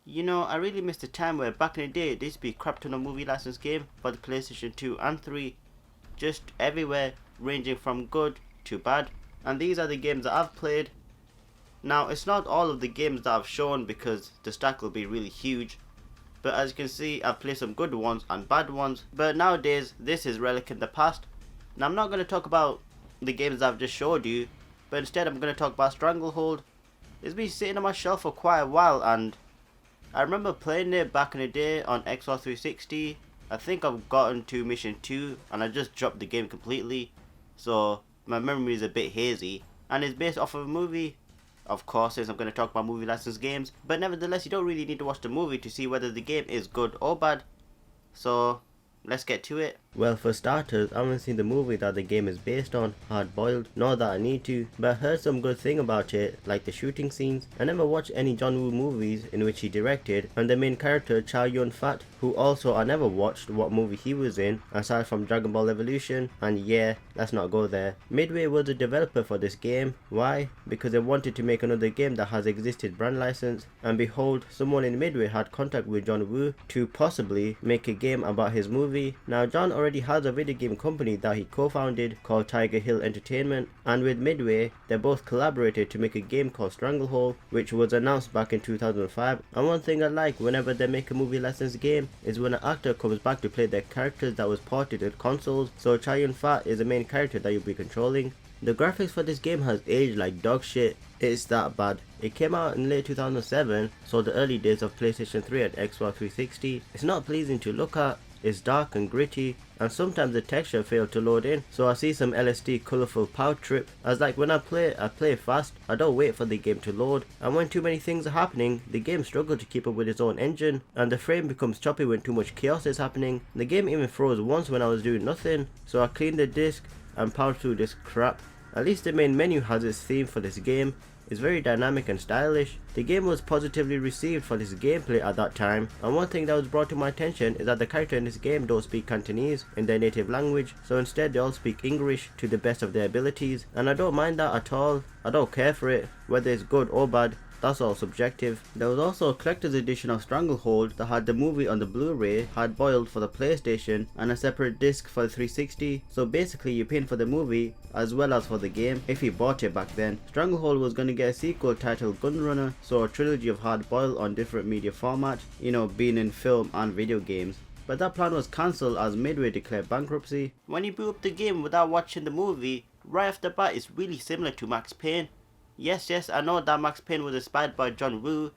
You know, I really missed the time where back in the day, there used to be a crap ton of movie license game for the PlayStation 2 and 3. Just everywhere, ranging from good to bad. And these are the games that I've played. Now, it's not all of the games that I've shown because the stack will be really huge. But as you can see, I've played some good ones and bad ones. But nowadays, this is relic in the past. Now, I'm not going to talk about the games that I've just showed you, but instead I'm going to talk about Stranglehold. It's been sitting on my shelf for quite a while, and I remember playing it back in the day on Xbox 360. I think I've gotten to mission 2 and I just dropped the game completely, so my memory is a bit hazy. And it's based off of a movie, of course, since I'm going to talk about movie licensed games. But nevertheless, you don't really need to watch the movie to see whether the game is good or bad. So let's get to it. Well, for starters, I haven't seen the movie that the game is based on, Hard Boiled. Not that I need to, but I heard some good thing about it, like the shooting scenes. I never watched any John Woo movies in which he directed, and the main character, Chow Yun-fat, who also I never watched what movie he was in, aside from Dragon Ball Evolution, and yeah, let's not go there. Midway was the developer for this game. Why? Because they wanted to make another game that has existed brand license, and behold, someone in Midway had contact with John Woo to possibly make a game about his movie. Now, John already has a video game company that he co-founded called Tiger Hill Entertainment, and with Midway they both collaborated to make a game called Stranglehold, which was announced back in 2005. And one thing I like whenever they make a movie licensed game is when an actor comes back to play their characters that was ported to consoles. So Chow Yun-fat is the main character that you'll be controlling. The graphics for this game has aged like dog shit. It's that bad. It came out in late 2007, so the early days of PlayStation 3 and Xbox 360. It's not pleasing to look at. It's dark and gritty, and sometimes the texture failed to load in, so I see some LSD colourful power trip, as like when I play fast, I don't wait for the game to load, and when too many things are happening, the game struggles to keep up with its own engine, and the frame becomes choppy when too much chaos is happening. The game even froze once when I was doing nothing, so I cleaned the disc and powered through this crap. At least the main menu has its theme for this game. It's very dynamic and stylish. The game was positively received for this gameplay at that time, and one thing that was brought to my attention is that the characters in this game don't speak Cantonese in their native language, so instead they all speak English to the best of their abilities, and I don't mind that at all. I don't care for it, whether it's good or bad. That's all subjective. There was also a collector's edition of Stranglehold that had the movie on the Blu-ray, Hard Boiled for the PlayStation, and a separate disc for the 360. So basically you're paying for the movie as well as for the game if you bought it back then. Stranglehold was going to get a sequel titled Gunrunner, so a trilogy of Hard Boiled on different media formats, you know, being in film and video games. But that plan was cancelled as Midway declared bankruptcy. When you boot up the game without watching the movie, right off the bat it's really similar to Max Payne. Yes, I know that Max Payne was inspired by John Woo,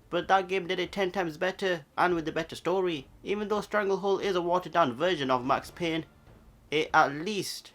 but that game did it 10 times better and with a better story. Even though Stranglehold is a watered down version of Max Payne, it at least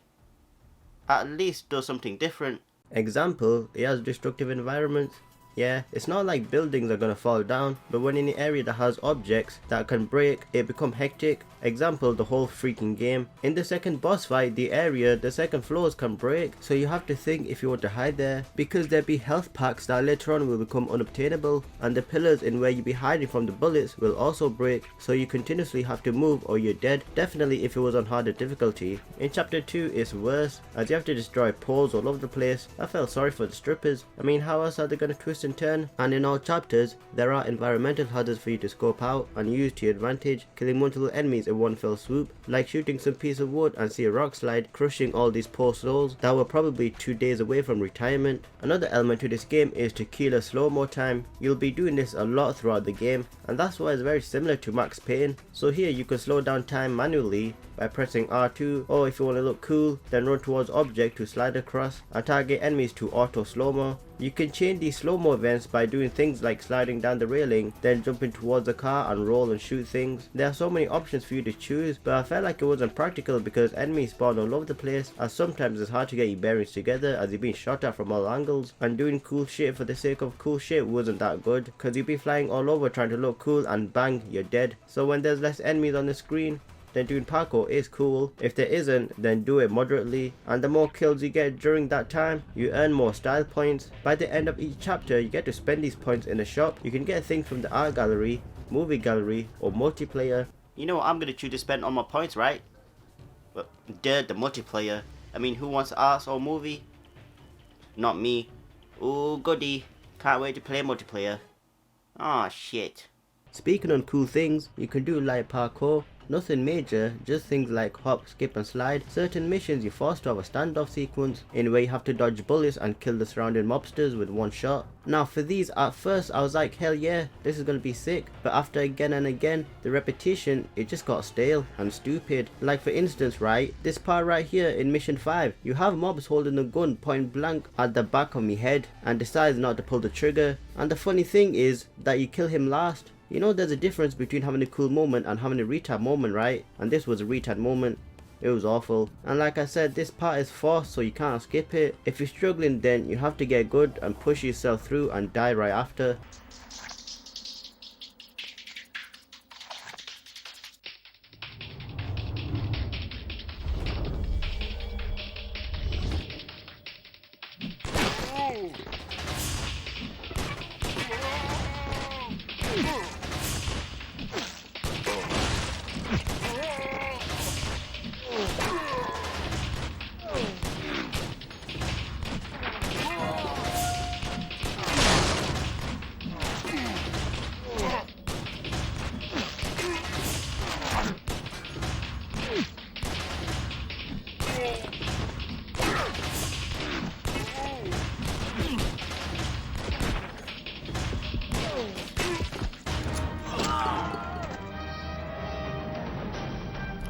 does something different. Example, it has destructive environments. Yeah, it's not like buildings are gonna fall down, but when in an area that has objects that can break, it become hectic. Example, the whole freaking game. In the second boss fight, the second floors can break, so you have to think if you want to hide there, because there be health packs that later on will become unobtainable, and the pillars in where you be hiding from the bullets will also break, so you continuously have to move or you're dead. Definitely if it was on harder difficulty. In chapter 2 it's worse, as you have to destroy poles all over the place. I felt sorry for the strippers. I mean, how else are they gonna twist and turn? And in all chapters there are environmental hazards for you to scope out and use to your advantage, killing multiple enemies in one fell swoop, like shooting some piece of wood and see a rock slide, crushing all these poor souls that were probably 2 days away from retirement. Another element to this game is tequila slow-mo time. You'll be doing this a lot throughout the game, and that's why it's very similar to Max Payne. So here you can slow down time manually by pressing R2, or if you want to look cool, then run towards object to slide across and target enemies to auto slow-mo. You can change these slow-mo events by doing things like sliding down the railing, then jumping towards the car and roll and shoot things. There are so many options for you to choose, but I felt like it wasn't practical because enemies spawn all over the place, as sometimes it's hard to get your bearings together as you're being shot at from all angles, and doing cool shit for the sake of cool shit wasn't that good, cause you'd be flying all over trying to look cool and bang, you're dead. So when there's less enemies on the screen, then doing parkour is cool. If there isn't, then do it moderately, and the more kills you get during that time, you earn more style points. By the end of each chapter, you get to spend these points in a shop. You can get things from the art gallery, movie gallery, or multiplayer. You know what I'm gonna choose to spend all my points, right? Well, the multiplayer. I mean, who wants art or movie? Not me. Ooh, goody. Can't wait to play multiplayer. Aw, shit. Speaking on cool things, you can do light parkour. Nothing major, just things like hop, skip and slide. Certain missions you're forced to have a standoff sequence in where you have to dodge bullets and kill the surrounding mobsters with one shot. Now for these, at first I was like, hell yeah, this is gonna be sick, but after again and again, the repetition, it just got stale and stupid. Like for instance, right, this part right here in mission 5, you have mobs holding a gun point blank at the back of me head and decides not to pull the trigger, and the funny thing is that you kill him last. You know there's a difference between having a cool moment and having a retard moment, right? And this was a retard moment. It was awful. And like I said, this part is forced, so you can't skip it. If you're struggling, then you have to get good and push yourself through and die right after.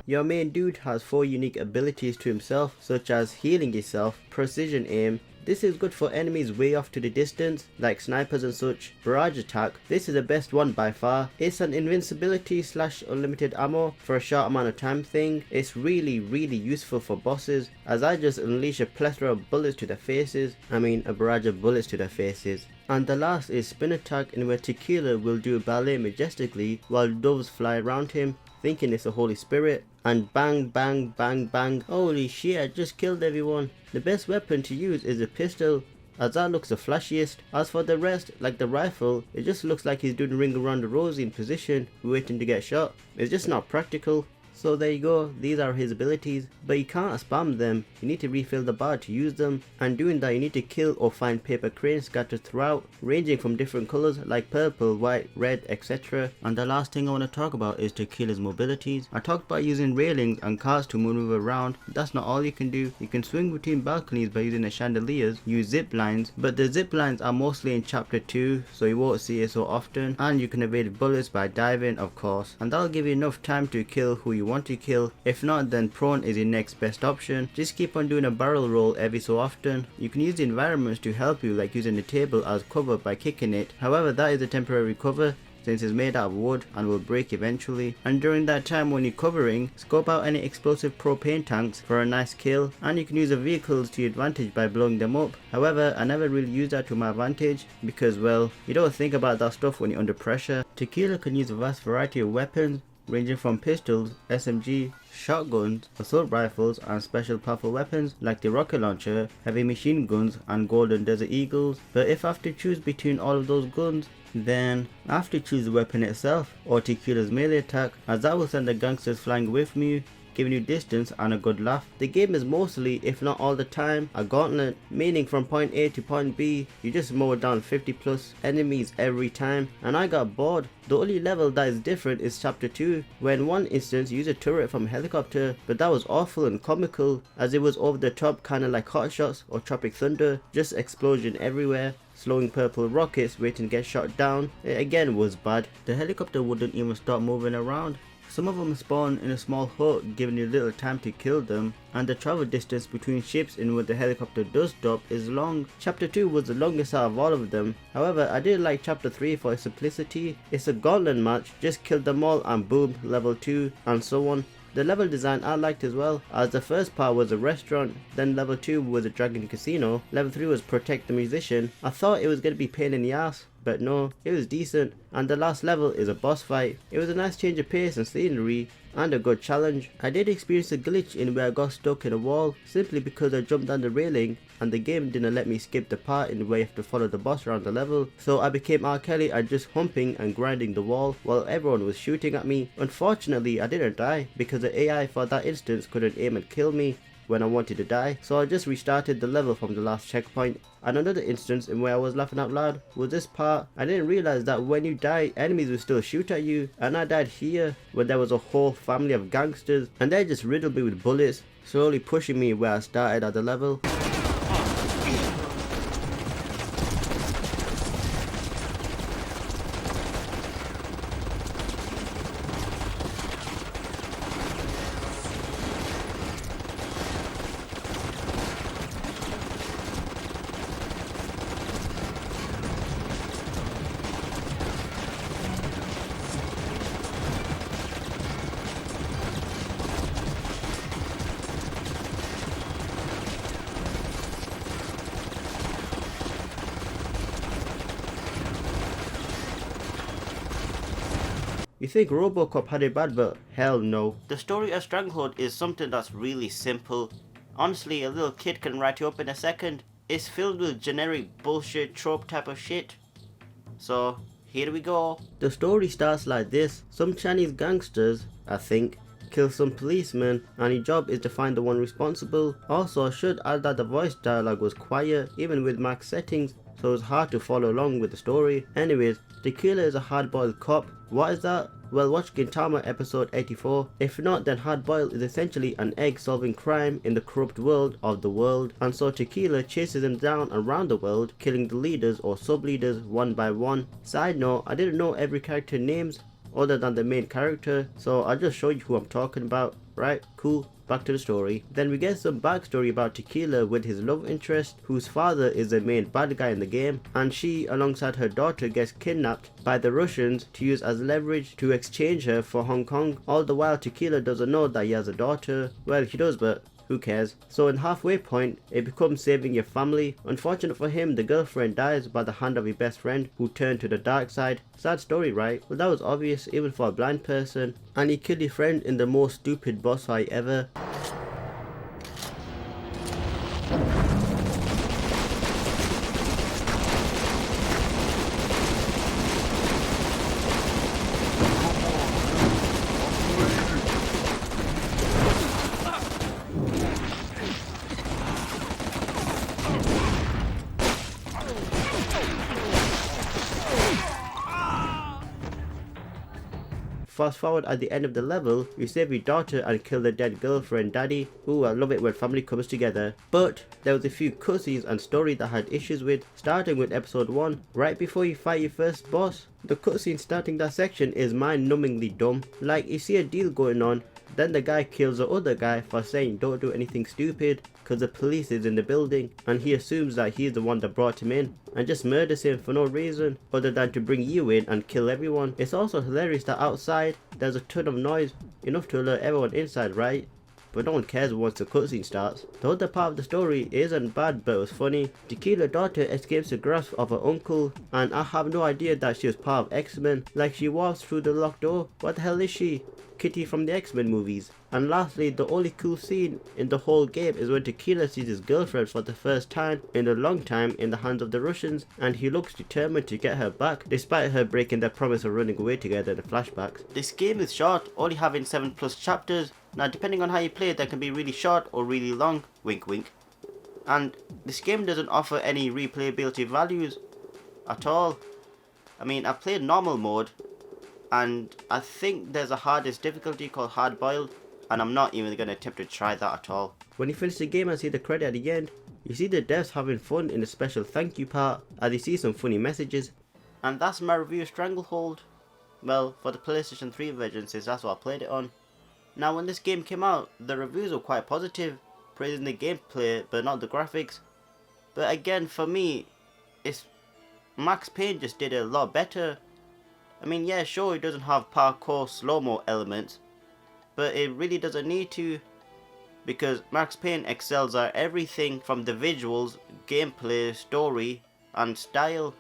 Your main dude has 4 unique abilities to himself, such as healing yourself, precision aim. This is good for enemies way off to the distance, like snipers and such. Barrage Attack, this is the best one by far. It's an invincibility slash unlimited ammo for a short amount of time thing. It's really useful for bosses, as I just unleash a plethora of bullets to their faces. I mean a barrage of bullets to their faces. And the last is Spin Attack, in where Tequila will do a ballet majestically while doves fly around him, thinking it's a holy spirit, and bang bang bang bang, holy shit, I just killed everyone. The best weapon to use is a pistol, as that looks the flashiest. As for the rest, like the rifle, it just looks like he's doing a ring around the rosy in position, waiting to get shot. It's just not practical. So there you go, these are his abilities, but you can't spam them, you need to refill the bar to use them, and doing that you need to kill or find paper cranes scattered throughout, ranging from different colours like purple, white, red, etc. And the last thing I want to talk about is Tequila's mobilities. I talked about using railings and cars to maneuver around. That's not all you can do. You can swing between balconies by using the chandeliers, use zip lines, but the zip lines are mostly in chapter 2, so you won't see it so often, and you can evade bullets by diving, of course, and that'll give you enough time to kill who you want to kill. If not, then prone is your next best option. Just keep on doing a barrel roll every so often. You can use the environments to help you, like using the table as cover by kicking it. However, that is a temporary cover since it's made out of wood and will break eventually. And during that time when you're covering, scope out any explosive propane tanks for a nice kill, and you can use the vehicles to your advantage by blowing them up. However, I never really use that to my advantage because, well, you don't think about that stuff when you're under pressure. Tequila can use a vast variety of weapons, ranging from pistols, SMG, shotguns, assault rifles, and special powerful weapons like the rocket launcher, heavy machine guns, and golden desert eagles. But if I have to choose between all of those guns, then I have to choose the weapon itself, or Tequila's melee attack, as that will send the gangsters flying away from you, giving you distance and a good laugh. The game is mostly, if not all the time, a gauntlet, meaning from point A to point B, you just mow down 50 plus enemies every time, and I got bored. The only level that is different is chapter 2, where in one instance you use a turret from a helicopter, but that was awful and comical, as it was over the top, kinda like Hot Shots or Tropic Thunder, just explosion everywhere, slowing purple rockets waiting to get shot down. It again was bad. The helicopter wouldn't even stop moving around. Some of them spawn in a small hut, giving you little time to kill them, and the travel distance between ships in when the helicopter does stop is long. Chapter 2 was the longest out of all of them. However, I did like chapter 3 for its simplicity. It's a gauntlet match, just kill them all and boom, level 2, and so on. The level design I liked as well, as the first part was a restaurant, then level 2 was a dragon casino, level 3 was protect the musician. I thought it was going to be pain in the ass, but no, it was decent, and the last level is a boss fight. It was a nice change of pace and scenery, and a good challenge. I did experience a glitch in where I got stuck in a wall, simply because I jumped on the railing, and the game didn't let me skip the part in where you have to follow the boss around the level, so I became R. Kelly and just humping and grinding the wall while everyone was shooting at me. Unfortunately, I didn't die, because the AI for that instance couldn't aim and kill me. when I wanted to die, so I just restarted the level from the last checkpoint. And another instance in where I was laughing out loud was this part. I didn't realize that when you die, enemies will still shoot at you, and I died here when there was a whole family of gangsters and they just riddled me with bullets, slowly pushing me where I started at the level. You think Robocop had it bad, but hell no. The story of Stranglehold is something that's really simple. Honestly, a little kid can write you up in a second. It's filled with generic bullshit trope type of shit. So, here we go. The story starts like this. Some Chinese gangsters, I think, kill some policemen, and his job is to find the one responsible. Also, I should add that the voice dialogue was quiet, even with max settings, so it's hard to follow along with the story. Anyways, the killer is a hard-boiled cop. What is that? Well, watch Gintama episode 84. If not, then hard-boiled is essentially an egg solving crime in the corrupt world of the world, and so Tequila chases him down around the world, killing the leaders or sub-leaders one by one. Side note, I didn't know every character names other than the main character, so I'll just show you who I'm talking about. Right, cool. Back to the story. Then we get some backstory about Tequila with his love interest, whose father is the main bad guy in the game, and she, alongside her daughter, gets kidnapped by the Russians to use as leverage to exchange her for Hong Kong. All the while Tequila doesn't know that he has a daughter. Well, he does, but who cares? So in halfway point, it becomes saving your family. Unfortunate for him, the girlfriend dies by the hand of his best friend, who turned to the dark side. Sad story, right? Well, that was obvious even for a blind person. And he killed his friend in the most stupid boss fight ever. Fast forward at the end of the level, you save your daughter and kill the dead girlfriend daddy. Ooh, I love it when family comes together. But there was a few cutscenes and story that I had issues with, starting with episode 1, right before you fight your first boss. The cutscene starting that section is mind-numbingly dumb. Like, you see a deal going on, then the guy kills the other guy for saying don't do anything stupid because the police is in the building, and he assumes that he's the one that brought him in and just murders him for no reason other than to bring you in and kill everyone. It's also hilarious that outside there's a ton of noise, enough to alert everyone inside, right? But no one cares once the cutscene starts. The other part of the story isn't bad, but it was funny. Tequila's daughter escapes the grasp of her uncle, and I have no idea that she was part of X-Men. Like, she walks through the locked door. What the hell is she? Kitty from the X-Men movies. And lastly, the only cool scene in the whole game is when Tequila sees his girlfriend for the first time in a long time in the hands of the Russians, and he looks determined to get her back despite her breaking their promise of running away together in the flashbacks. This game is short, only having 7+ chapters. Now, depending on how you play it, they can be really short or really long, wink wink. And this game doesn't offer any replayability values at all. I mean, I've played normal mode, and I think there's a hardest difficulty called hard boiled, and I'm not even going to attempt to try that at all. When you finish the game and see the credit at the end, you see the devs having fun in the special thank you part, as you see some funny messages. And that's my review of Stranglehold. Well, for the PlayStation 3 version, since that's what I played it on. Now, when this game came out, the reviews were quite positive, praising the gameplay but not the graphics. But again, for me, Max Payne just did it a lot better. I mean, yeah, sure, it doesn't have parkour slow-mo elements, but it really doesn't need to, because Max Payne excels at everything from the visuals, gameplay, story, and style.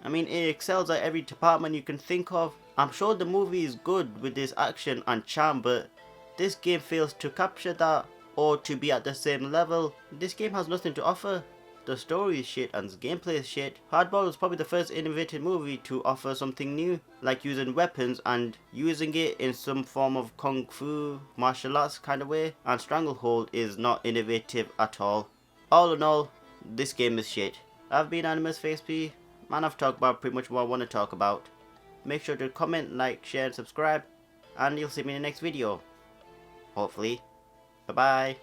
I mean, it excels at every department you can think of. I'm sure the movie is good with this action and charm, but this game fails to capture that or to be at the same level. This game has nothing to offer. the story is shit and the gameplay is shit. Hardball was probably the first innovative movie to offer something new, like using weapons and using it in some form of kung fu, martial arts kind of way, and Stranglehold is not innovative at all. All in all, this game is shit. I've been AnimersiveXP, and I've talked about pretty much what I want to talk about. Make sure to comment, like, share and subscribe, and you'll see me in the next video. Hopefully. Bye bye.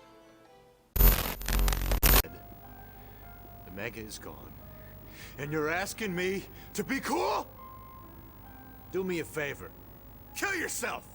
The Mega is gone. And you're asking me to be cool? Do me a favor. Kill yourself!